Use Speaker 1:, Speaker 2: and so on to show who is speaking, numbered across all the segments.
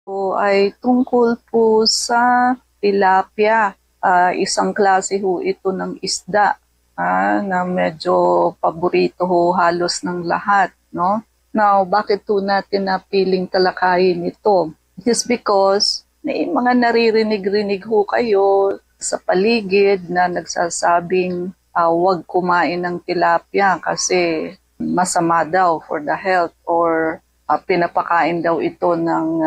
Speaker 1: Ay tungkol po sa tilapia. Isang klase ho ito ng isda na medyo paborito ho halos ng lahat, no? Now, bakit po natin napiling talakayin ito? Just because may mga naririnig-rinig ho kayo sa paligid na nagsasabing huwag kumain ng tilapia kasi masama daw for the health or pinapakain daw ito ng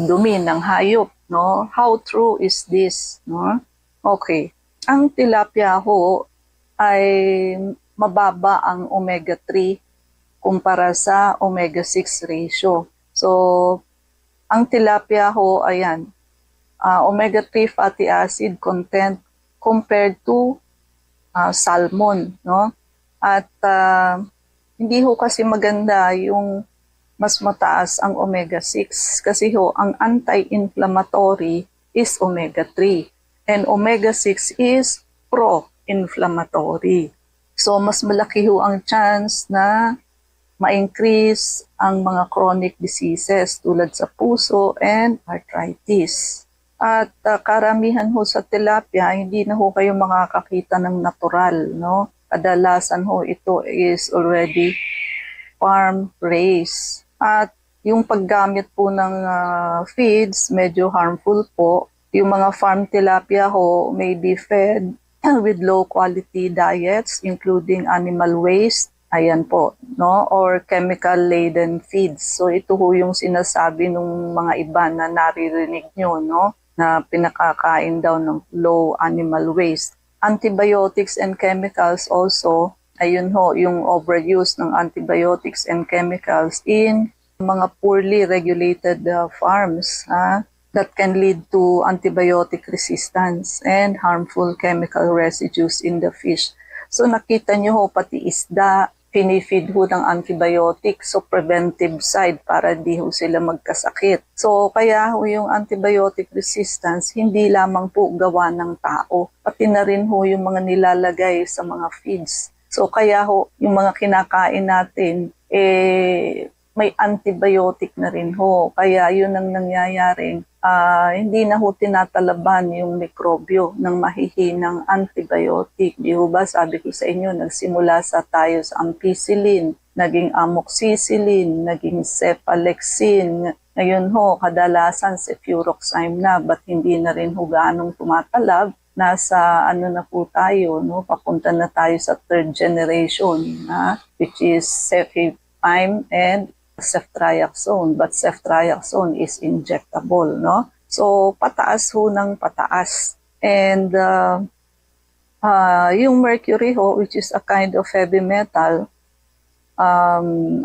Speaker 1: dumi ng hayop, no? How true is this, no? Okay. Ang tilapia ho ay mababa ang omega-3 kumpara sa omega-6 ratio. So, ang tilapia ho, ayan, omega-3 fatty acid content compared to salmon, no? At hindi ho kasi maganda yung mas mataas ang omega-6 kasi ho ang anti-inflammatory is omega-3 and omega-6 is pro-inflammatory. So mas malaki ho ang chance na ma-increase ang mga chronic diseases tulad sa puso and arthritis. At karamihan ho sa tilapia, hindi na ho kayo makakakita ng natural, no? Kadalasan ho ito is already farm raised. At yung paggamit po ng feeds, medyo harmful po. Yung mga farm tilapia ho may be fed with low quality diets including animal waste, ayan po, no? Or chemical laden feeds. So ito ho yung sinasabi ng mga iba na naririnig nyo, no? Na pinakakain daw ng low animal waste. Antibiotics and chemicals also, ayun ho, yung overuse ng antibiotics and chemicals in mga poorly regulated farms that can lead to antibiotic resistance and harmful chemical residues in the fish. So nakita nyo ho, pati isda, pinifeed ho ng antibiotic, so preventive side para di ho sila magkasakit. So kaya ho yung antibiotic resistance, hindi lamang po gawa ng tao, pati na rin ho yung mga nilalagay sa mga feeds. So kaya ho, yung mga kinakain natin, may antibiotic na rin ho. Kaya yun ang nangyayaring hindi na ho tinatalaban yung mikrobyo ng mahihinang antibiotic. Di ho ba, sabi ko sa inyo, nagsimula tayo sa ampicillin, naging amoxicillin, naging cephalexin. Ngayon ho, kadalasan cefuroxime na, ba't hindi na rin ho gaanong tumatalab? Nasa na po tayo, no? Papunta na tayo sa third generation, which is cefepime and ceftriaxone, but ceftriaxone is injectable, no? So pataas ho ng pataas. And yung mercury ho, which is a kind of heavy metal,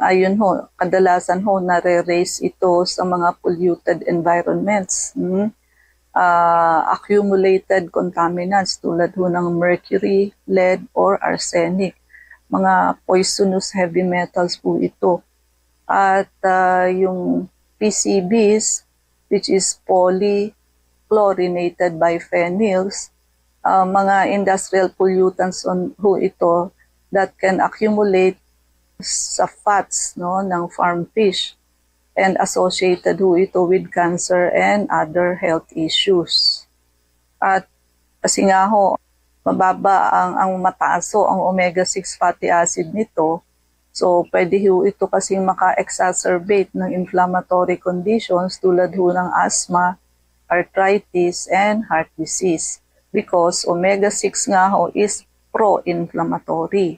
Speaker 1: ayun ho, kadalasan ho nare-raise ito sa mga polluted environments. Accumulated contaminants tulad ho ng mercury, lead, or arsenic. Mga poisonous heavy metals po ito. At yung PCBs, which is polychlorinated biphenyls, mga industrial pollutants ho ito that can accumulate sa fats, no, ng farm fish and associated ho ito with cancer and other health issues. At kasi nga ho, mababa ang mataas ho ang omega-6 fatty acid nito. So, pwede ho ito kasing maka-exacerbate ng inflammatory conditions tulad ho ng asthma, arthritis, and heart disease because omega-6 nga ho is pro-inflammatory.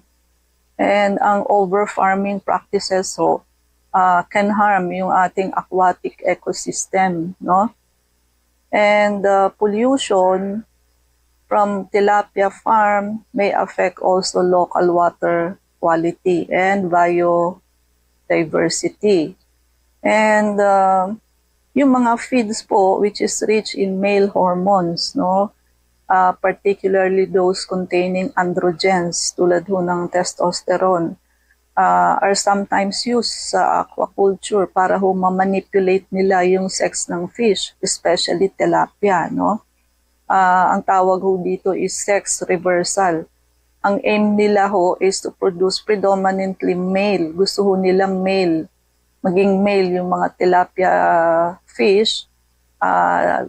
Speaker 1: And ang over-farming practices ho can harm yung ating aquatic ecosystem, no? And pollution from tilapia farm may affect also local water quality and biodiversity. And yung mga feeds po which is rich in male hormones, no? Particularly those containing androgens tulad ho ng testosterone, are sometimes used sa aquaculture para ho ma-manipulate nila yung sex ng fish, especially tilapia, no? Ang tawag ho dito is sex reversal. Ang aim nila ho is to produce predominantly male. Gusto ho nila male. Maging male yung mga tilapia fish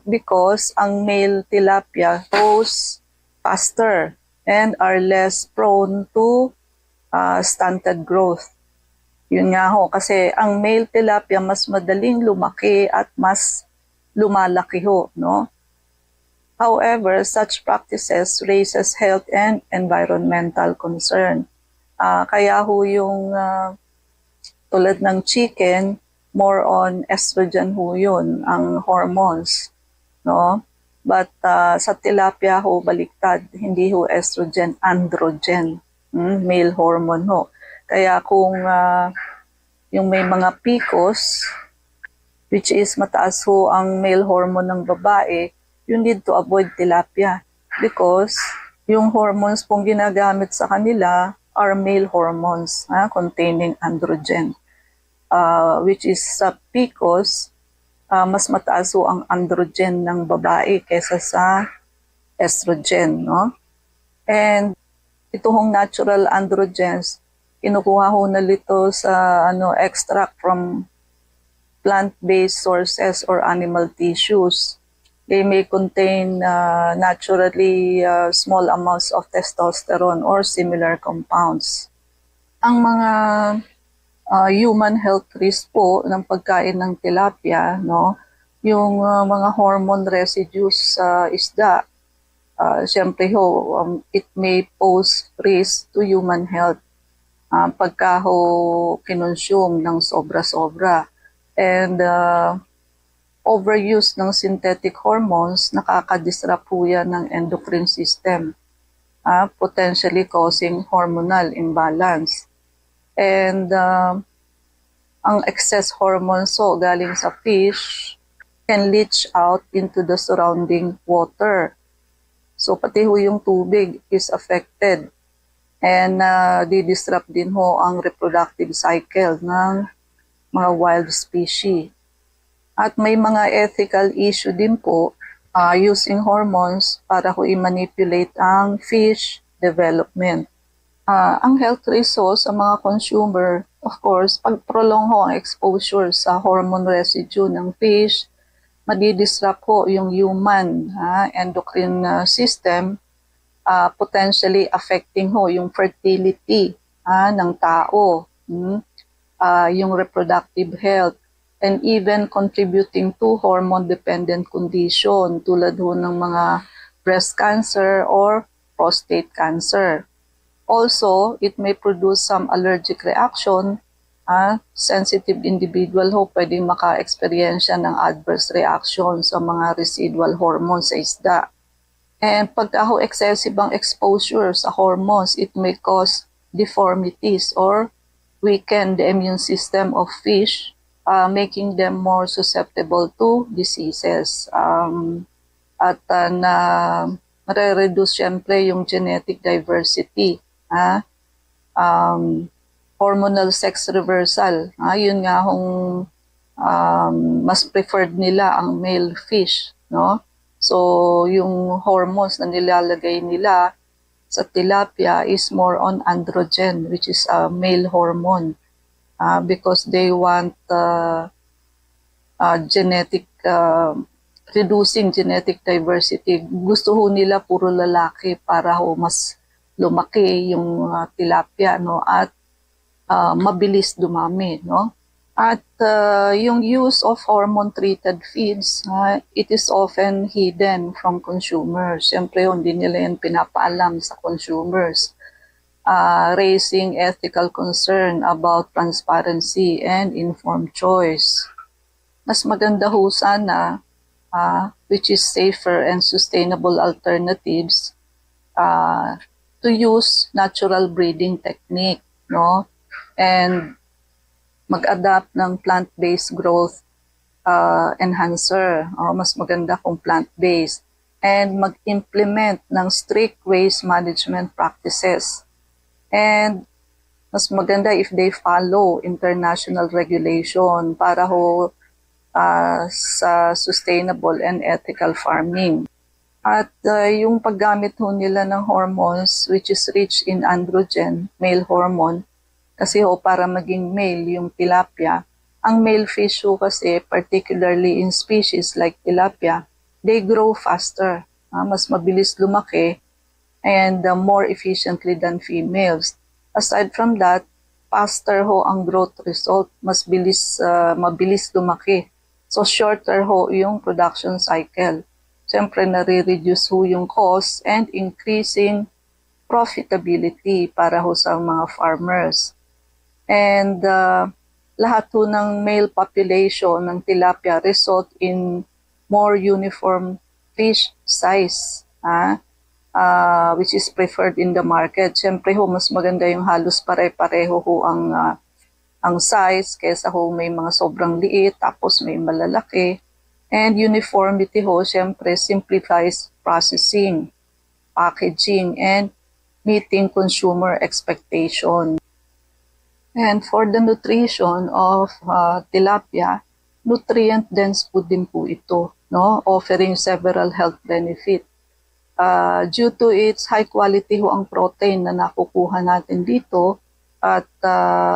Speaker 1: because ang male tilapia grows faster and are less prone to stunted growth. Yun nga ho, kasi ang male tilapia mas madaling lumaki at mas lumalaki ho, no? However, such practices raises health and environmental concern. Kaya ho yung tulad ng chicken, more on estrogen ho yun, ang hormones, no? But sa tilapia ho, baliktad, hindi ho estrogen, androgen, male hormone ho. Kaya kung yung may mga PCOS, which is mataas ho ang male hormone ng babae, you need to avoid tilapia because yung hormones pong ginagamit sa kanila are male hormones containing androgen. Which is sa PCOS, mas mataas ho ang androgen ng babae kaysa sa estrogen, no? And ito hong natural androgens, kinukuha ho na lito sa extract from plant-based sources or animal tissues. They may contain naturally small amounts of testosterone or similar compounds. Ang mga human health risk po ng pagkain ng tilapia, no, yung mga hormone residues sa isda, syempre ho, it may pose risk to human health pagka ho kinonsume ng sobra-sobra. And overuse ng synthetic hormones, nakaka-disrupt po yan ng endocrine system, potentially causing hormonal imbalance. And ang excess hormones so galing sa fish can leach out into the surrounding water. So pati ho yung tubig is affected. And di-disrupt din ho ang reproductive cycle ng mga wild species. At may mga ethical issue din po using hormones para ho i-manipulate ang fish development. Ang health risk ho sa mga consumer, of course, pag prolong ho ang exposure sa hormone residue ng fish, madi-disrupt ho yung human endocrine system, potentially affecting ho yung fertility ng tao, yung reproductive health, and even contributing to hormone-dependent condition tulad ho ng mga breast cancer or prostate cancer. Also, it may produce some allergic reaction. Sensitive individual ho pwedeng maka-experiensya ng adverse reaction sa mga residual hormones sa isda. And pagka ho excessive ang exposure sa hormones, it may cause deformities or weaken the immune system of fish, making them more susceptible to diseases. At nare-reduce syempre yung genetic diversity. Hormonal sex reversal. Yun nga hong mas preferred nila ang male fish, no? So, yung hormones na nilalagay nila sa tilapia is more on androgen, which is a male hormone, because they want reducing genetic diversity. Gusto ho nila puro lalaki para ho mas lumaki yung tilapia, no, at mabilis dumami, no? At yung use of hormone-treated feeds, it is often hidden from consumers. Siyempre, hindi nila yan pinapaalam sa consumers, raising ethical concern about transparency and informed choice. Mas maganda ho sana, which is safer and sustainable alternatives, to use natural breeding technique, no? And mag-adapt ng plant-based growth enhancer. Mas maganda kung plant-based. And mag-implement ng strict waste management practices. And mas maganda if they follow international regulation para ho sa sustainable and ethical farming. At yung paggamit ho nila ng hormones which is rich in androgen, male hormone, kasi ho para maging male yung tilapia, Ang male fish ho kasi, particularly in species like tilapia, they grow faster. Mas mabilis lumaki and more efficiently than females. Aside from that, faster ho ang growth result, mabilis lumaki. So shorter ho yung production cycle. Siyempre nare-reduce ho yung cost and increasing profitability para ho sa mga farmers. And lahat ho ng male population ng tilapia result in more uniform fish size, which is preferred in the market. Siyempre ho, mas maganda yung halos pare-pareho ho ang size kaysa ho may mga sobrang liit tapos may malalaki. And uniformity ho, siyempre simplifies processing, packaging, and meeting consumer expectation. And for the nutrition of tilapia, nutrient-dense food din po ito, no? Offering several health benefits. Due to its high quality ho ang protein na nakukuha natin dito. At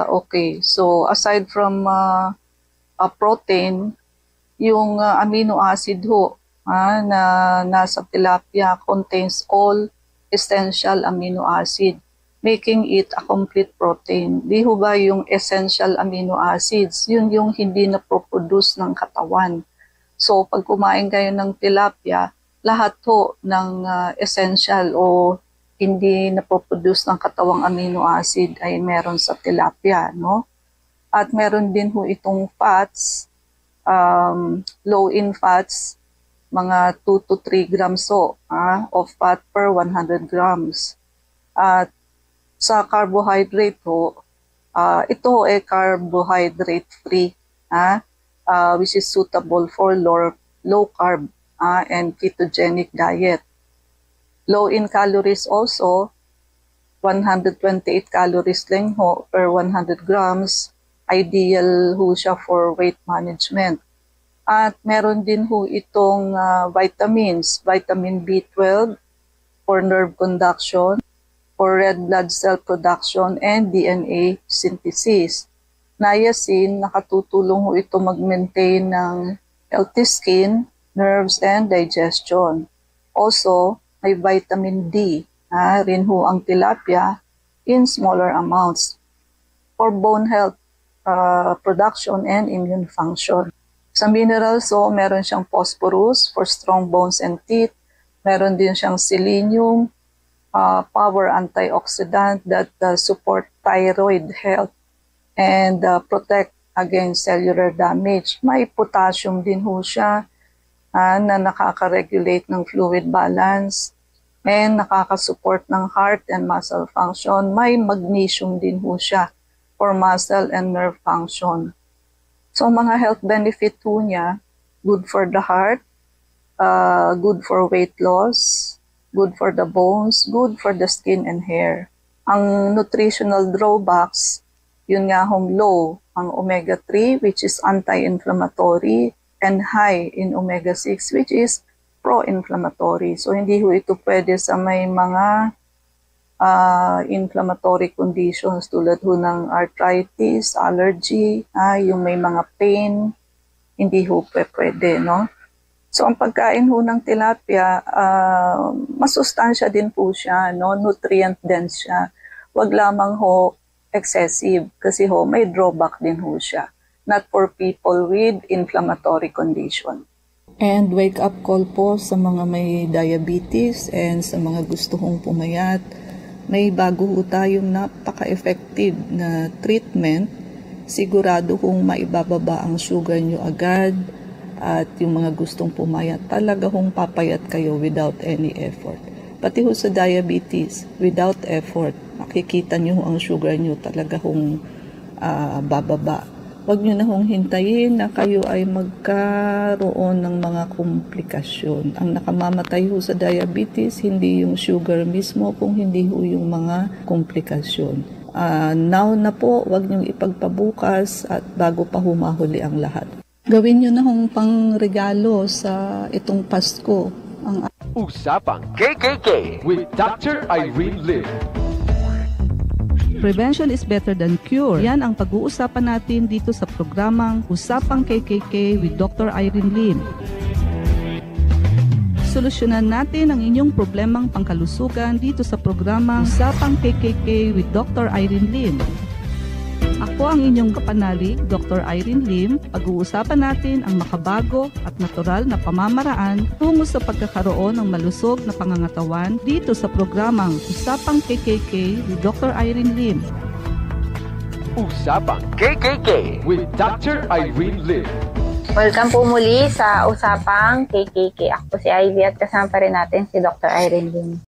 Speaker 1: okay, so aside from protein, yung amino acid ho na nasa tilapia contains all essential amino acid, making it a complete protein. Di ho ba yung essential amino acids, yun yung hindi na-produce ng katawan. So pag kumain kayo ng tilapia, lahat ho ng essential o hindi na-produce ng katawang amino acid ay meron sa tilapia, no? At meron din ho itong fats, low in fats, mga 2 to 3 grams of fat per 100 grams. At sa carbohydrate ho, ito ay carbohydrate free, which is suitable for low carb and ketogenic diet. Low in calories also, 128 calories lang ho per 100 grams. Ideal ho siya for weight management. At meron din ho itong vitamins, vitamin B12 for nerve conduction, for red blood cell production, and DNA synthesis. Niacin, nakatutulong ho ito mag-maintain ng healthy skin, nerves, and digestion. Also, may vitamin D rin ho ang tilapia in smaller amounts for bone health, production, and immune function. Sa minerals, so meron siyang phosphorus for strong bones and teeth. Meron din siyang selenium, power antioxidant that support thyroid health and protect against cellular damage. May potassium din ho siya na nakaka-regulate ng fluid balance and nakaka-support ng heart and muscle function. May magnesium din ho siya for muscle and nerve function. So mga health benefit po niya, good for the heart, good for weight loss, good for the bones, good for the skin and hair. Ang nutritional drawbacks, yun nga hong low ang omega-3 which is anti-inflammatory and high in omega-6 which is pro-inflammatory. So hindi ho ito pwede sa may mga inflammatory conditions tulad ho ng arthritis, allergy, yung may mga pain, hindi ho pwede, no? So ang pagkain ho ng tilapia, masustansya din po siya, no? Nutrient dense siya. Wag lamang ho excessive kasi ho may drawback din ho siya. Not for people with inflammatory condition.
Speaker 2: And wake up call po sa mga may diabetes and sa mga gusto hong pumayat. May bago ho tayong napaka-effective na treatment. Sigurado hong maibababa ang sugar nyo agad at yung mga gustong pumayat, talaga hong papayat kayo without any effort. Pati ho sa diabetes, without effort, makikita nyo ang sugar nyo talaga hong bababa. Huwag nyo na hong hintayin na kayo ay magkaroon ng mga komplikasyon. Ang nakamamatay ho sa diabetes, hindi yung sugar mismo, kung hindi ho yung mga komplikasyon. Now na po, huwag nyo ipagpabukas at bago pa humahuli ang lahat. Gawin nyo na hong pangregalo sa itong Pasko.
Speaker 3: Usapang KKK with Dr. Irene Lim.
Speaker 2: Prevention is better than cure. Yan ang pag-uusapan natin dito sa programang Usapang KKK with Dr. Irene Lim. Solusyonan natin ang inyong problemang pangkalusugan dito sa programang Usapang KKK with Dr. Irene Lim. Ako ang inyong kapanalig, Dr. Irene Lim. Pag-uusapan natin ang makabago at natural na pamamaraan tungo sa pagkakaroon ng malusog na pangangatawan dito sa programang Usapang KKK with Dr. Irene Lim.
Speaker 3: Usapang KKK with Dr. Irene Lim.
Speaker 4: Welcome po muli sa Usapang KKK. Ako po si Ivy at kasama pa rin natin si Dr. Irene Lim.